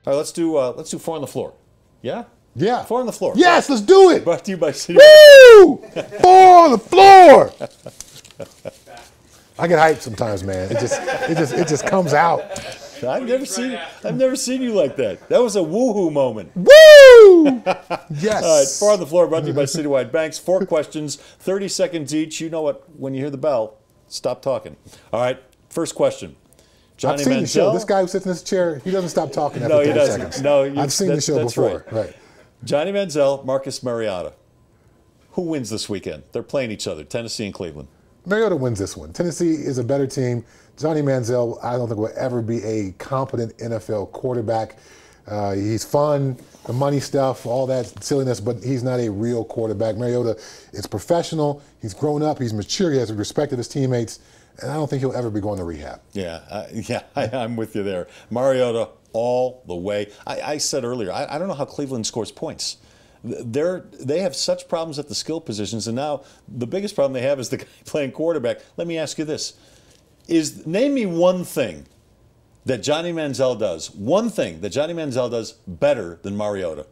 All right, let's do 4 on the floor. Yeah? Yeah. 4 on the floor. Yes, let's do it. Brought to you by City. Woo! 4 on the floor. I get hyped sometimes, man. It just comes out. I've never seen you like that. That was a woohoo moment. Woo! Yes. All right, 4 on the floor, brought to you by Citywide Banks. 4 questions, 30 seconds each. You know what? When you hear the bell, stop talking. All right, first question. Johnny I've seen Manziel. the show. This guy who sits in this chair, he doesn't stop talking after 30 seconds. No, I've seen the show before. Right. Johnny Manziel, Marcus Mariota. Who wins this weekend? They're playing each other, Tennessee and Cleveland. Mariota wins this one. Tennessee is a better team. Johnny Manziel, I don't think will ever be a competent NFL quarterback. He's fun, the money stuff, all that silliness, but he's not a real quarterback. Mariota is professional. He's grown up. He's mature. He has respect of his teammates. And I don't think he'll ever be going to rehab. I'm with you there. Mariota all the way. I said earlier, I don't know how Cleveland scores points. They have such problems at the skill positions, and now the biggest problem they have is the guy playing quarterback. Let me ask you this. Name me one thing that Johnny Manziel does. One thing that Johnny Manziel does better than Mariota.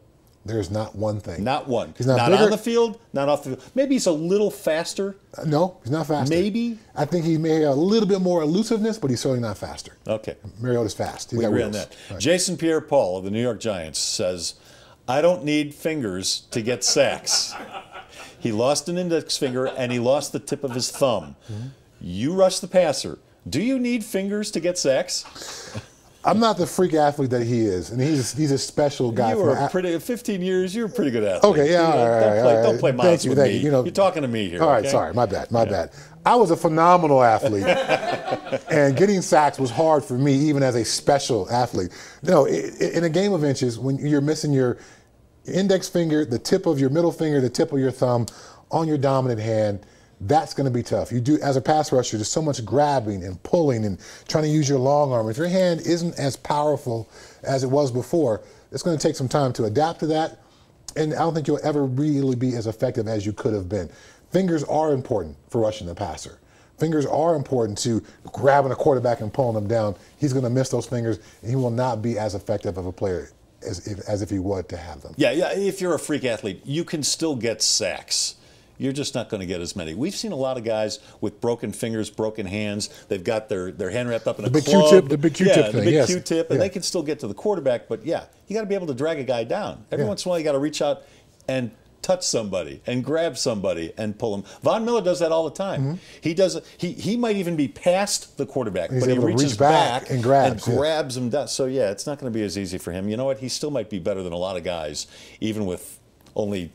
There's not one thing. Not one. He's not on the field, not off the field. Maybe he's a little faster. No, he's not faster. Maybe. I think he may have a little bit more elusiveness, but he's certainly not faster. Okay. Mariota's fast. We agree on that. Right. Jason Pierre-Paul of the New York Giants says, I don't need fingers to get sacks. He lost an index finger and he lost the tip of his thumb. Mm-hmm. You rush the passer. Do you need fingers to get sacks? I'm not the freak athlete that he is, and he's a special guy. You were 15 years. You're a pretty good athlete. Okay, yeah, all right. Don't play minds with me. You you're talking to me here. All right, okay? sorry, my bad. I was a phenomenal athlete, and getting sacks was hard for me, even as a special athlete. No, in a game of inches, when you're missing your index finger, the tip of your middle finger, the tip of your thumb on your dominant hand, that's going to be tough. You do, as a pass rusher, there's so much grabbing and pulling and trying to use your long arm. If your hand isn't as powerful as it was before, it's going to take some time to adapt to that, and I don't think you'll ever really be as effective as you could have been. Fingers are important for rushing the passer. Fingers are important to grabbing a quarterback and pulling them down. He's going to miss those fingers, and he will not be as effective of a player as if he would to have them. Yeah, if you're a freak athlete, you can still get sacks. You're just not going to get as many. We've seen a lot of guys with broken fingers, broken hands. They've got their hand wrapped up in a club. The big Q-tip thing. The big Q-tip, and they can still get to the quarterback. But yeah, you got to be able to drag a guy down. Every once in a while, you got to reach out and touch somebody and grab somebody and pull him. Von Miller does that all the time. Mm-hmm. He does. He might even be past the quarterback, but he reaches back and grabs him down. So yeah, it's not going to be as easy for him. You know what? He still might be better than a lot of guys, even with only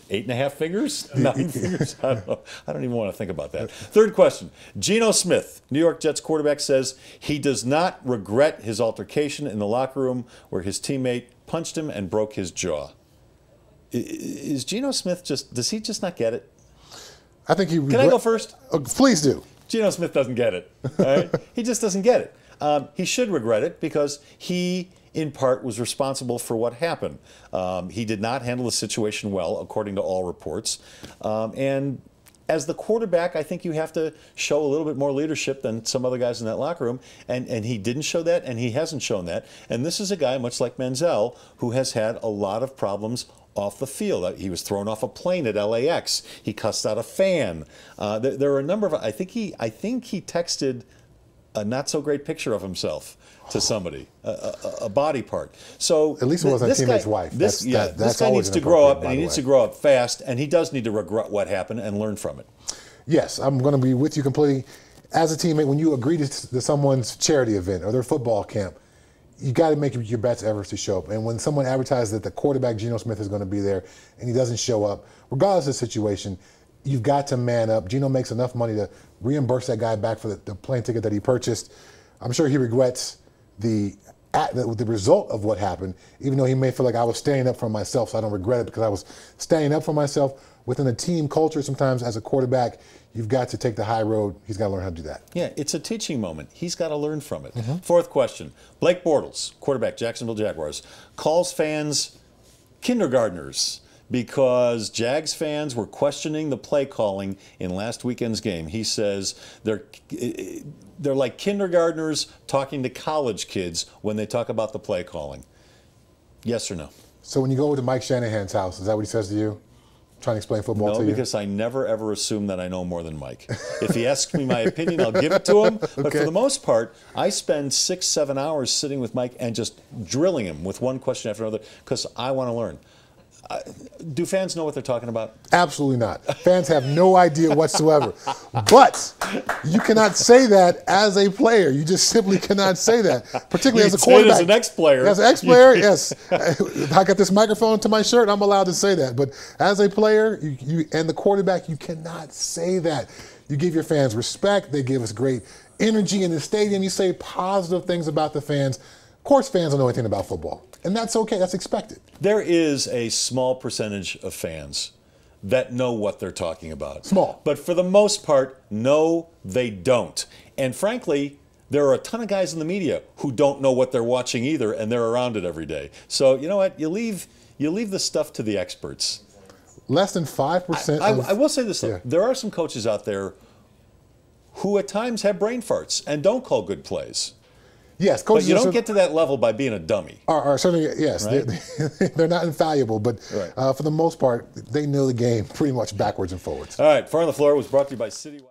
8.5 fingers? 9 fingers? I don't know. I don't even want to think about that. Third question. Geno Smith, New York Jets quarterback, says he does not regret his altercation in the locker room where his teammate punched him and broke his jaw. Is Geno Smith does he just not get it? I think he... Can I go first? Please do. Geno Smith doesn't get it. All right? He just doesn't get it. He should regret it because he, in part, was responsible for what happened. He did not handle the situation well, according to all reports. And as the quarterback, I think you have to show a little bit more leadership than some other guys in that locker room. And he didn't show that, and he hasn't shown that. And this is a guy, much like Manziel, who has had a lot of problems off the field. He was thrown off a plane at LAX. He cussed out a fan. There are a number of... I think he texted a not so great picture of himself to somebody, a body part. So at least it wasn't a teammate's wife. This guy needs to grow up, and he needs to grow up fast, and he does need to regret what happened and learn from it. Yes, I'm going to be with you completely. As a teammate, when you agree to someone's charity event or their football camp, you got to make your best efforts to show up. And when someone advertises that the quarterback, Geno Smith, is going to be there and he doesn't show up, regardless of the situation, you've got to man up. Geno makes enough money to reimburse that guy back for the plane ticket that he purchased. I'm sure he regrets the result of what happened, even though he may feel like I was standing up for myself, so I don't regret it because I was standing up for myself. Within a team culture, sometimes as a quarterback, you've got to take the high road. He's got to learn how to do that. Yeah, it's a teaching moment. He's got to learn from it. Mm-hmm. Fourth question. Blake Bortles, quarterback, Jacksonville Jaguars, calls fans kindergartners because Jags fans were questioning the play calling in last weekend's game. He says they're like kindergartners talking to college kids when they talk about the play calling. Yes or no? So when you go over to Mike Shanahan's house, is that what he says to you? Trying to explain football to you? No, because I never ever assume that I know more than Mike. If he asks me my opinion, I'll give it to him. But for the most part, I spend 6-7 hours sitting with Mike and just drilling him with one question after another because I want to learn. Do fans know what they're talking about? Absolutely not. Fans have no idea whatsoever. But you cannot say that as a player. You just simply cannot say that, particularly as a quarterback. As an ex-player. As an ex-player, yes. I got this microphone to my shirt, I'm allowed to say that. But as a player you and the quarterback, you cannot say that. You give your fans respect. They give us great energy in the stadium. You say positive things about the fans. Of course, fans don't know anything about football. And that's okay. That's expected. There is a small percentage of fans that know what they're talking about. Small. But for the most part, no, they don't. And frankly, there are a ton of guys in the media who don't know what they're watching either, and they're around it every day. So you know what? You leave the stuff to the experts. Less than 5%. I will say this, though. Yeah. There are some coaches out there who at times have brain farts and don't call good plays. Yes, But coaches you don't get to that level by being a dummy. are certainly, yes. Right? They're not infallible, but Right. for the most part, they know the game pretty much backwards and forwards. All right, Far on the Floor was brought to you by Citywide.